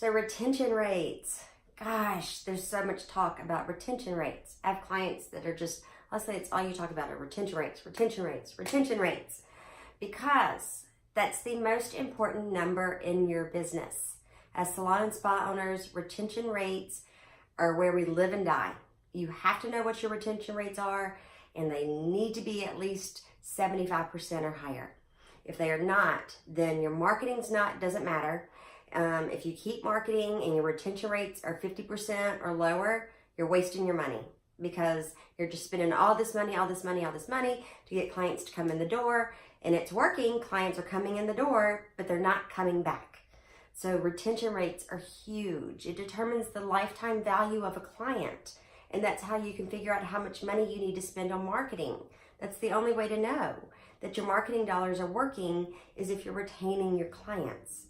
So retention rates, gosh, there's so much talk about retention rates. I have clients that are just, let's say it's all you talk about are retention rates, retention rates, retention rates, because that's the most important number in your business. As salon and spa owners, retention rates are where we live and die. You have to know what your retention rates are, and they need to be at least 75% or higher. If they are not, then your marketing's doesn't matter. If you keep marketing and your retention rates are 50% or lower, you're wasting your money because you're just spending all this money to get clients to come in the door, and it's working. Clients are coming in the door, but they're not coming back. So retention rates are huge. It determines the lifetime value of a client, and that's how you can figure out how much money you need to spend on marketing. That's the only way to know that your marketing dollars are working is if you're retaining your clients.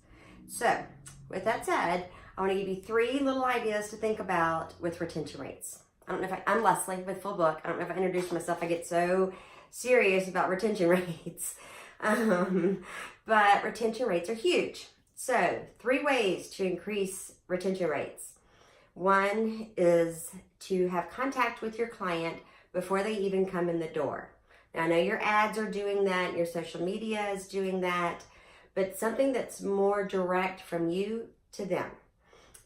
So with that said, I want to give you 3 little ideas to think about with retention rates. I don't know if I'm Leslie with Full Book. I don't know if I introduced myself. I get so serious about retention rates. But retention rates are huge. So 3 ways to increase retention rates. 1 is to have contact with your client before they even come in the door. Now I know your ads are doing that, your social media is doing that, but something that's more direct from you to them.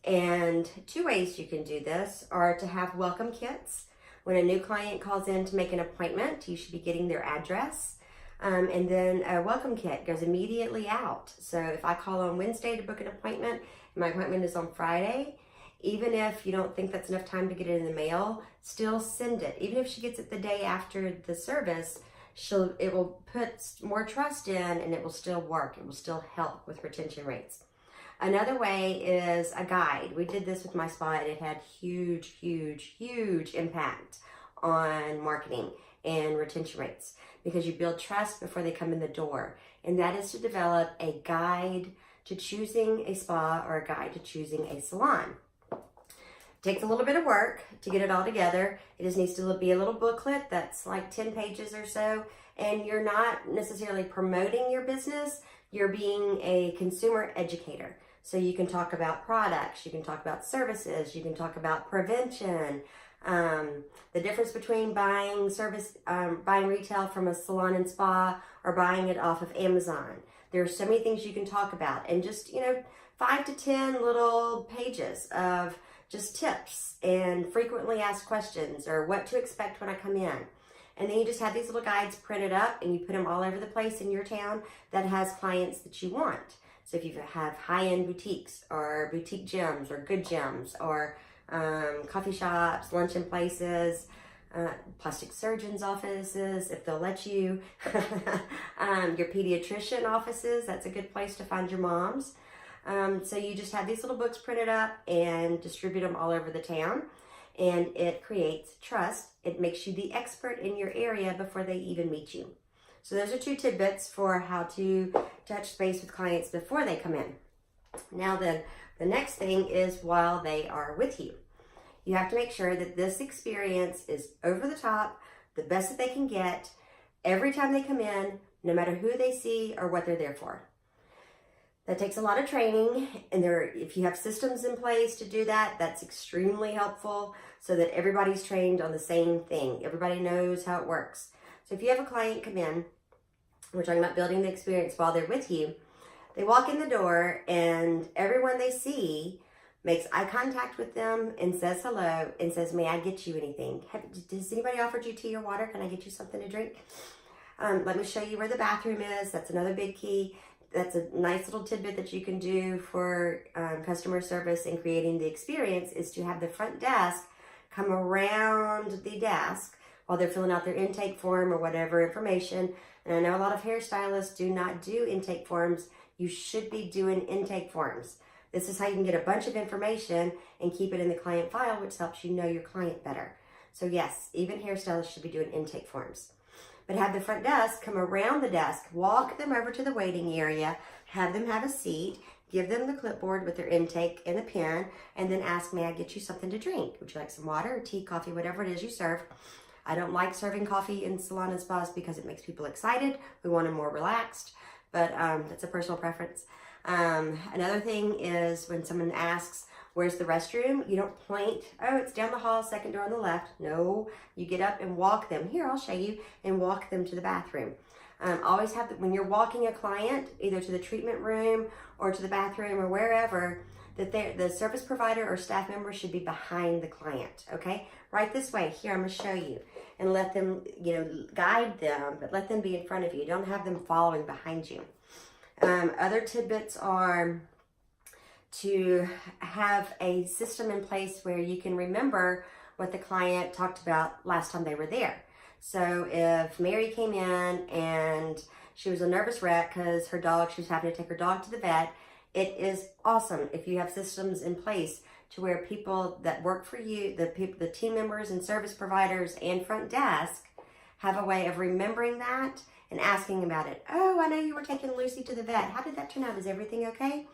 And 2 ways you can do this are to have welcome kits. When a new client calls in to make an appointment, you should be getting their address. And then a welcome kit goes immediately out. So if I call on Wednesday to book an appointment, and my appointment is on Friday, even if you don't think that's enough time to get it in the mail, still send it. Even if she gets it the day after the service, it will put more trust in, and it will still work. It will still help with retention rates. Another way is a guide. We did this with my spa, and it had huge, huge, huge impact on marketing and retention rates because you build trust before they come in the door. And that is to develop a guide to choosing a spa or a guide to choosing a salon. Takes a little bit of work to get it all together. It just needs to be a little booklet that's like 10 pages or so. And you're not necessarily promoting your business. You're being a consumer educator. So you can talk about products, you can talk about services, you can talk about prevention, the difference between buying retail from a salon and spa or buying it off of Amazon. There are so many things you can talk about, and just, 5 to 10 little pages of just tips and frequently asked questions or what to expect when I come in. And then you just have these little guides printed up and you put them all over the place in your town that has clients that you want. So if you have high-end boutiques or boutique gyms or good gyms or coffee shops, luncheon places, plastic surgeons' offices, if they'll let you, your pediatrician offices, that's a good place to find your moms. So you just have these little books printed up and distribute them all over the town, and it creates trust. It makes you the expert in your area before they even meet you. So those are 2 tidbits for how to touch base with clients before they come in. Now then, the next thing is while they are with you. You have to make sure that this experience is over the top, the best that they can get, every time they come in, no matter who they see or what they're there for. That takes a lot of training, and if you have systems in place to do that, that's extremely helpful so that everybody's trained on the same thing. Everybody knows how it works. So if you have a client come in, we're talking about building the experience while they're with you, they walk in the door and everyone they see makes eye contact with them and says hello and says, "May I get you anything? Has anybody offered you tea or water? Can I get you something to drink? Let me show you where the bathroom is." That's another big key. That's a nice little tidbit that you can do for customer service and creating the experience, is to have the front desk come around the desk while they're filling out their intake form or whatever information. And I know a lot of hairstylists do not do intake forms. You should be doing intake forms. This is how you can get a bunch of information and keep it in the client file, which helps you know your client better. So yes, even hairstylists should be doing intake forms. But have the front desk come around the desk, walk them over to the waiting area, have them have a seat, give them the clipboard with their intake and the pen, and then ask, "May I get you something to drink? Would you like some water or tea, coffee, whatever it is you serve?" I don't like serving coffee in salon and spas because it makes people excited. We want them more relaxed, but that's a personal preference. Another thing is when someone asks, where's the restroom? You don't point, oh, it's down the hall, second door on the left. No, you get up and walk them. Here, I'll show you, and walk them to the bathroom. Always have, when you're walking a client, either to the treatment room or to the bathroom or wherever, that the service provider or staff member should be behind the client, okay? Right this way. Here, I'm gonna show you. And let them, guide them, but let them be in front of you. Don't have them following behind you. Other tidbits are to have a system in place where you can remember what the client talked about last time they were there. So if Mary came in and she was a nervous wreck because she was having to take her dog to the vet, it is awesome if you have systems in place to where people that work for you, the team members and service providers and front desk have a way of remembering that and asking about it. Oh, I know you were taking Lucy to the vet. How did that turn out? Is everything okay?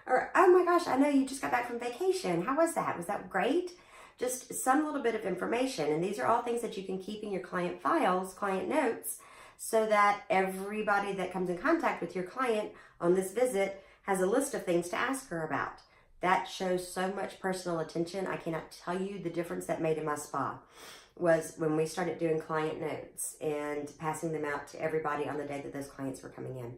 Or, oh my gosh, I know you just got back from vacation. How was that? Was that great? Just some little bit of information. And these are all things that you can keep in your client files, client notes, so that everybody that comes in contact with your client on this visit has a list of things to ask her about. That shows so much personal attention. I cannot tell you the difference that made in my spa was when we started doing client notes and passing them out to everybody on the day that those clients were coming in.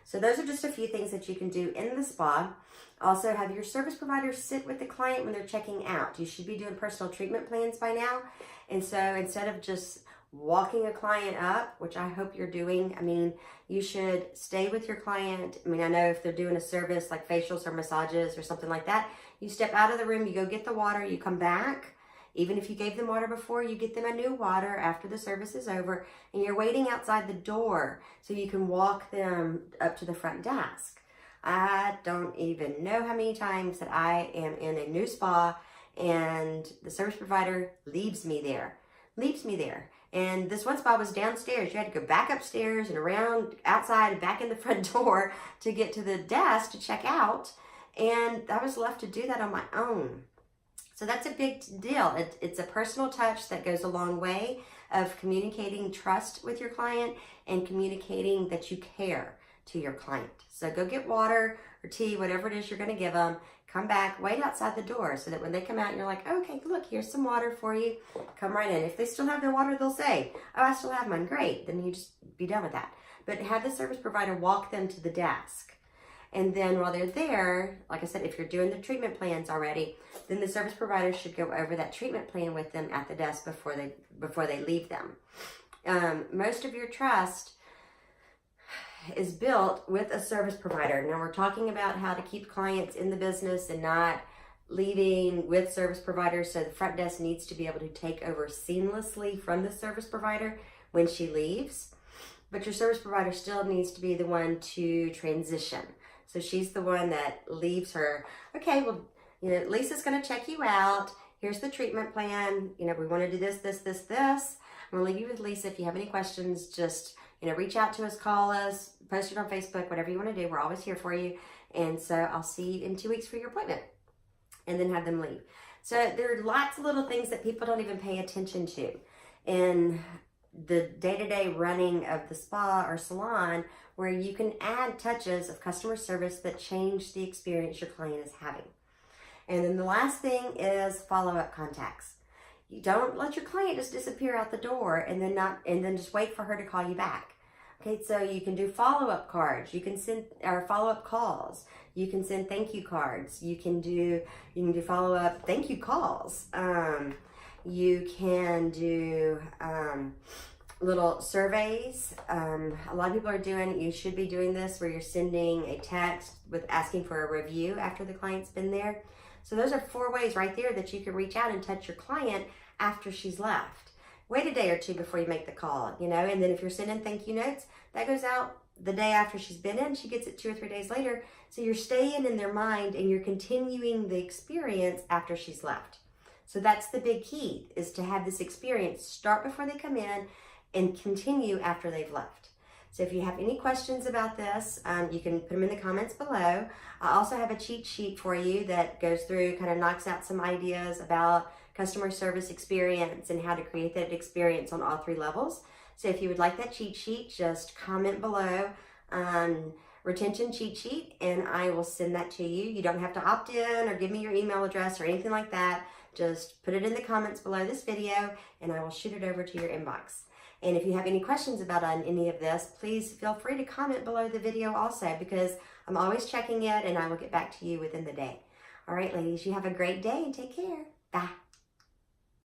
So those are just a few things that you can do in the spa. Also, have your service provider sit with the client when they're checking out. You should be doing personal treatment plans by now. And so instead of just walking a client up, which I hope you're doing, you should stay with your client. I know if they're doing a service like facials or massages or something like that, you step out of the room, you go get the water, you come back. Even if you gave them water before, you get them a new water after the service is over, and you're waiting outside the door so you can walk them up to the front desk. I don't even know how many times that I am in a new spa and the service provider leaves me there. And this one spa was downstairs. You had to go back upstairs and around outside and back in the front door to get to the desk to check out. And I was left to do that on my own. So that's a big deal. It's a personal touch that goes a long way of communicating trust with your client and communicating that you care to your client. So go get water or tea, whatever it is you're going to give them. Come back, wait outside the door so that when they come out, you're like, okay, look, here's some water for you. Come right in. If they still have their water, they'll say, oh, I still have mine. Great. Then you just be done with that. But have the service provider walk them to the desk. And then while they're there, like I said, if you're doing the treatment plans already, then the service provider should go over that treatment plan with them at the desk before they leave them. Most of your trust is built with a service provider. Now we're talking about how to keep clients in the business and not leaving with service providers. So the front desk needs to be able to take over seamlessly from the service provider when she leaves. But your service provider still needs to be the one to transition. So she's the one that leaves her, okay, well, Lisa's going to check you out. Here's the treatment plan. We want to do this, this, this, this. I'm going to leave you with Lisa. If you have any questions, just, reach out to us, call us, post it on Facebook, whatever you want to do. We're always here for you. And so I'll see you in 2 weeks for your appointment, and then have them leave. So there are lots of little things that people don't even pay attention to in the day-to-day running of the spa or salon, where you can add touches of customer service that change the experience your client is having. And then the last thing is follow-up contacts. You don't let your client just disappear out the door and then just wait for her to call you back. Okay, so you can do follow-up cards. You can send follow-up calls. You can send thank you cards. You can do follow-up thank you calls. You can do little surveys. A lot of people are doing, you should be doing this, where you're sending a text with asking for a review after the client's been there. So those are 4 ways right there that you can reach out and touch your client after she's left. Wait a day or two before you make the call, and then if you're sending thank you notes, that goes out the day after she's been in. She gets it 2 or 3 days later. So you're staying in their mind and you're continuing the experience after she's left. So that's the big key, is to have this experience start before they come in and continue after they've left. So if you have any questions about this, you can put them in the comments below. I also have a cheat sheet for you that goes through, kind of knocks out some ideas about customer service experience and how to create that experience on all 3 levels. So if you would like that cheat sheet, just comment below. retention cheat sheet, and I will send that to you. You don't have to opt in or give me your email address or anything like that. Just put it in the comments below this video and I will shoot it over to your inbox. And if you have any questions about any of this, please feel free to comment below the video also, because I'm always checking it and I will get back to you within the day. All right, ladies, you have a great day and take care. Bye.